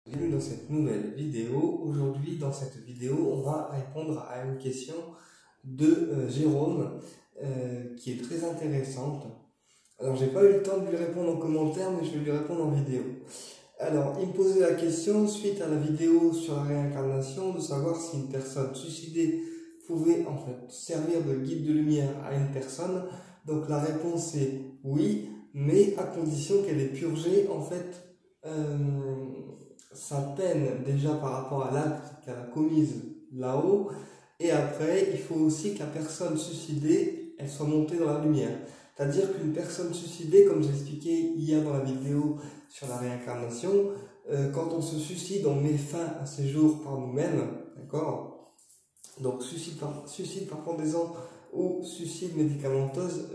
Bienvenue dans cette nouvelle vidéo. Aujourd'hui, dans cette vidéo, on va répondre à une question de Jérôme qui est très intéressante. Alors, j'ai pas eu le temps de lui répondre en commentaire, mais je vais lui répondre en vidéo. Alors, il me posait la question suite à la vidéo sur la réincarnation de savoir si une personne suicidée pouvait en fait servir de guide de lumière à une personne. Donc, la réponse est oui, mais à condition qu'elle ait purgé en fait sa peine déjà par rapport à l'acte qu'elle a commise là-haut, et après il faut aussi que la personne suicidée elle soit montée dans la lumière. C'est-à-dire qu'une personne suicidée, comme j'expliquais hier dans la vidéo sur la réincarnation, quand on se suicide, on met fin à ses jours par nous-mêmes, d'accord? Donc suicide par pendaison ou suicide médicamenteuse,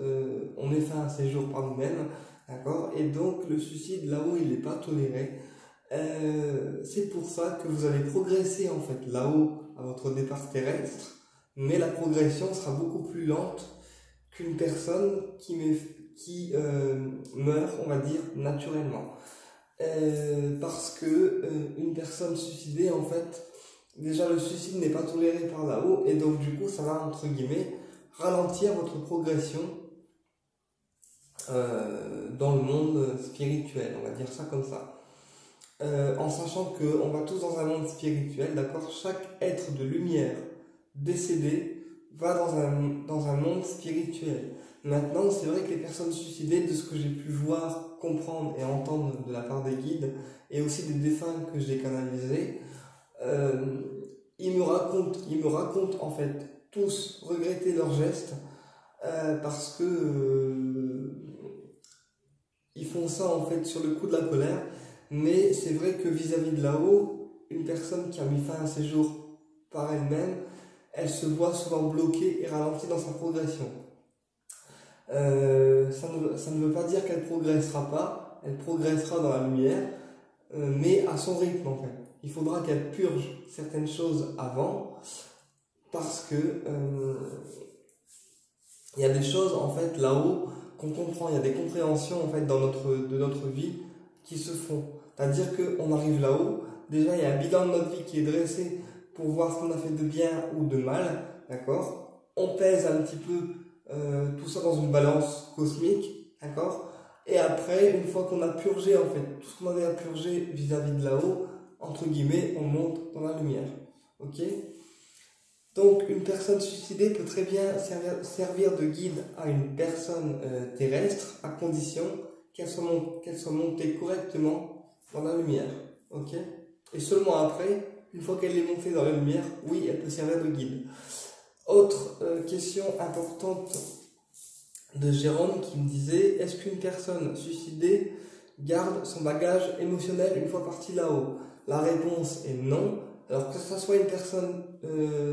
on met fin à ses jours par nous-mêmes, d'accord? Et donc le suicide là-haut il n'est pas toléré. C'est pour ça que vous allez progresser en fait là-haut à votre départ terrestre, mais la progression sera beaucoup plus lente qu'une personne qui meurt, on va dire, naturellement. Parce que une personne suicidée, en fait, déjà le suicide n'est pas toléré par là-haut, et donc du coup ça va, entre guillemets, ralentir votre progression dans le monde spirituel, on va dire ça comme ça. En sachant qu'on va tous dans un monde spirituel, d'accord? Chaque être de lumière décédé va dans un monde spirituel. Maintenant, c'est vrai que les personnes suicidées, de ce que j'ai pu voir, comprendre et entendre de la part des guides, et aussi des défunts que j'ai canalisés, ils me racontent en fait tous regretter leurs gestes, parce que ils font ça en fait sur le coup de la colère. Mais c'est vrai que vis-à-vis de là-haut, une personne qui a mis fin à ses jours par elle-même, elle se voit souvent bloquée et ralentie dans sa progression. Ça ne veut pas dire qu'elle ne progressera pas, elle progressera dans la lumière, mais à son rythme en fait. Il faudra qu'elle purge certaines choses avant, parce que il y a des choses en fait là-haut qu'on comprend, il y a des compréhensions en fait de notre vie qui se font. C'est-à-dire qu'on arrive là-haut, déjà il y a un bilan de notre vie qui est dressé pour voir ce qu'on a fait de bien ou de mal, d'accord? On pèse un petit peu tout ça dans une balance cosmique, d'accord? Et après, une fois qu'on a purgé en fait tout ce qu'on avait à purger vis-à-vis de là-haut, entre guillemets, on monte dans la lumière, ok? Donc une personne suicidée peut très bien servir de guide à une personne terrestre, à condition qu'elle soit montée correctement dans la lumière, ok? Et seulement après, une fois qu'elle est montée dans la lumière, oui, elle peut servir de guide. Autre question importante de Jérôme qui me disait, est-ce qu'une personne suicidée garde son bagage émotionnel une fois partie là-haut? La réponse est non. Alors que ce soit une personne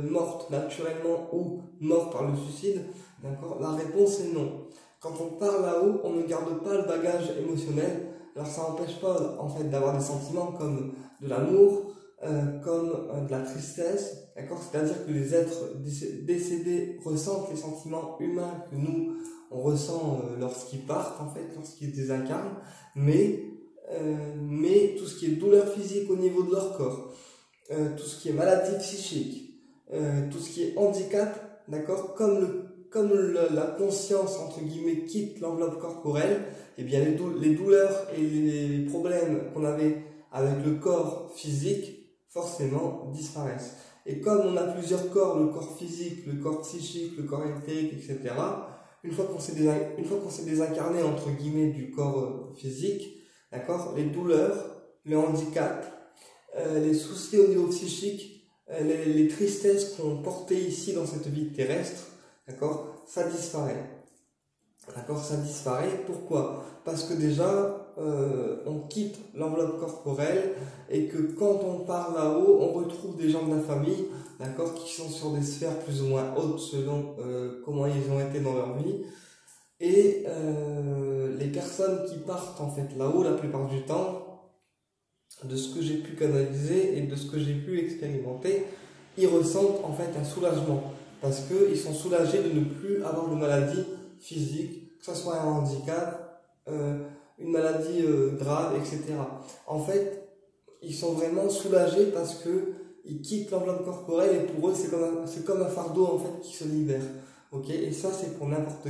morte naturellement ou morte par le suicide, d'accord, la réponse est non. Quand on part là-haut, on ne garde pas le bagage émotionnel. Alors ça n'empêche pas en fait d'avoir des sentiments comme de l'amour, comme de la tristesse, d'accord. C'est-à-dire que les êtres décédés ressentent les sentiments humains que nous on ressent lorsqu'ils partent en fait, lorsqu'ils désincarnent, mais tout ce qui est douleur physique au niveau de leur corps, tout ce qui est maladie psychique, tout ce qui est handicap, d'accord, comme la conscience, entre guillemets, quitte l'enveloppe corporelle, eh bien les douleurs et les problèmes qu'on avait avec le corps physique, forcément, disparaissent. Et comme on a plusieurs corps, le corps physique, le corps psychique, le corps éthérique, etc., une fois qu'on s'est désincarné, entre guillemets, du corps physique, d'accord, les douleurs, le handicap, les soucis au niveau psychique, les tristesses qu'on portait ici dans cette vie terrestre, d'accord, ça disparaît. D'accord, ça disparaît. Pourquoi? Parce que déjà, on quitte l'enveloppe corporelle et que quand on part là-haut, on retrouve des gens de la famille, d'accord, qui sont sur des sphères plus ou moins hautes selon comment ils ont été dans leur vie. Et les personnes qui partent en fait là-haut, la plupart du temps, de ce que j'ai pu canaliser et de ce que j'ai pu expérimenter, ils ressentent en fait un soulagement parce qu'ils sont soulagés de ne plus avoir de maladie physique, que ce soit un handicap, une maladie grave, etc. En fait, ils sont vraiment soulagés parce que ils quittent l'enveloppe corporelle et pour eux c'est comme un fardeau en fait qui se libère. Ok, et ça c'est pour n'importe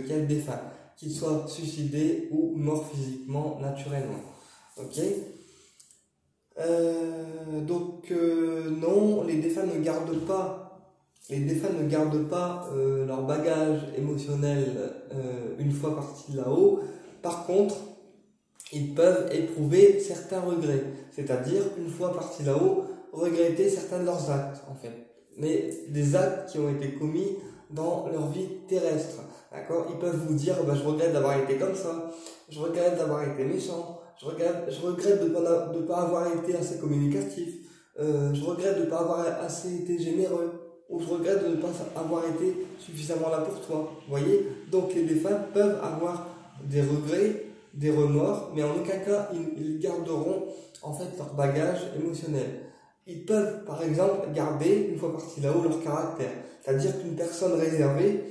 quel défunt, qu'il soit suicidé ou mort physiquement naturellement. Ok. Non, les défunts ne gardent pas leur bagage émotionnel une fois partis de là-haut. Par contre, ils peuvent éprouver certains regrets, c'est-à-dire une fois partis là-haut, regretter certains de leurs actes en fait, mais des actes qui ont été commis dans leur vie terrestre. D'accord? Ils peuvent vous dire je regrette d'avoir été comme ça, je regrette d'avoir été méchant, je regrette de ne pas avoir été assez communicatif, je regrette de ne pas avoir assez été généreux, ou je regrette de ne pas avoir été suffisamment là pour toi. Vous voyez? Donc les défunts peuvent avoir des regrets, des remords, mais en aucun cas ils garderont en fait leur bagage émotionnel. Ils peuvent par exemple garder, une fois partis là-haut, leur caractère. C'est-à-dire qu'une personne réservée,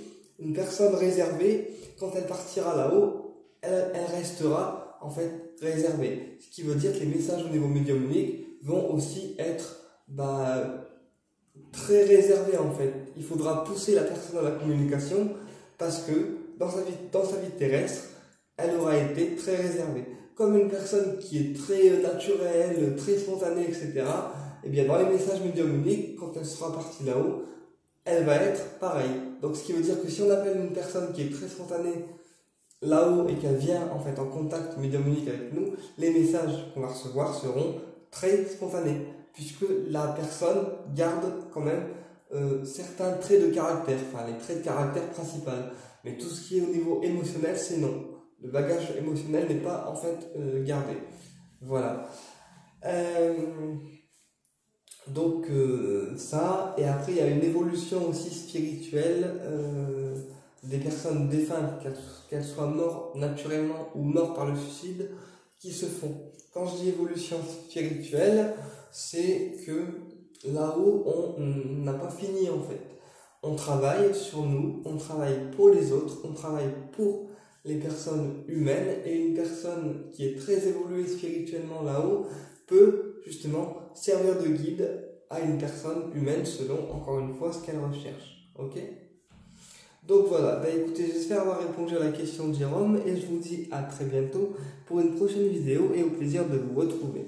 quand elle partira là-haut, elle restera en fait réservée. Ce qui veut dire que les messages au niveau médiumnique vont aussi être très réservés en fait. Il faudra pousser la personne à la communication parce que dans sa vie terrestre, elle aura été très réservée. Comme une personne qui est très naturelle, très spontanée, etc. Et bien dans les messages médiumniques, quand elle sera partie là-haut, elle va être pareille. Donc ce qui veut dire que si on appelle une personne qui est très spontanée là-haut et qu'elle vient en fait en contact médiumnique avec nous, les messages qu'on va recevoir seront très spontanés, puisque la personne garde quand même certains traits de caractère, enfin les traits de caractère principaux. Mais tout ce qui est au niveau émotionnel, c'est non. Le bagage émotionnel n'est pas en fait gardé. Voilà. Donc ça, et après il y a une évolution aussi spirituelle des personnes défuntes, qu'elles soient mortes naturellement ou mortes par le suicide, qui se font. Quand je dis évolution spirituelle, c'est que là-haut on n'a pas fini en fait. On travaille sur nous, on travaille pour les autres, on travaille pour les personnes humaines, et une personne qui est très évoluée spirituellement là-haut peut justement servir de guide à une personne humaine selon, encore une fois, ce qu'elle recherche. Ok? Donc voilà, écoutez, j'espère avoir répondu à la question de Jérôme, et je vous dis à très bientôt pour une prochaine vidéo, et au plaisir de vous retrouver.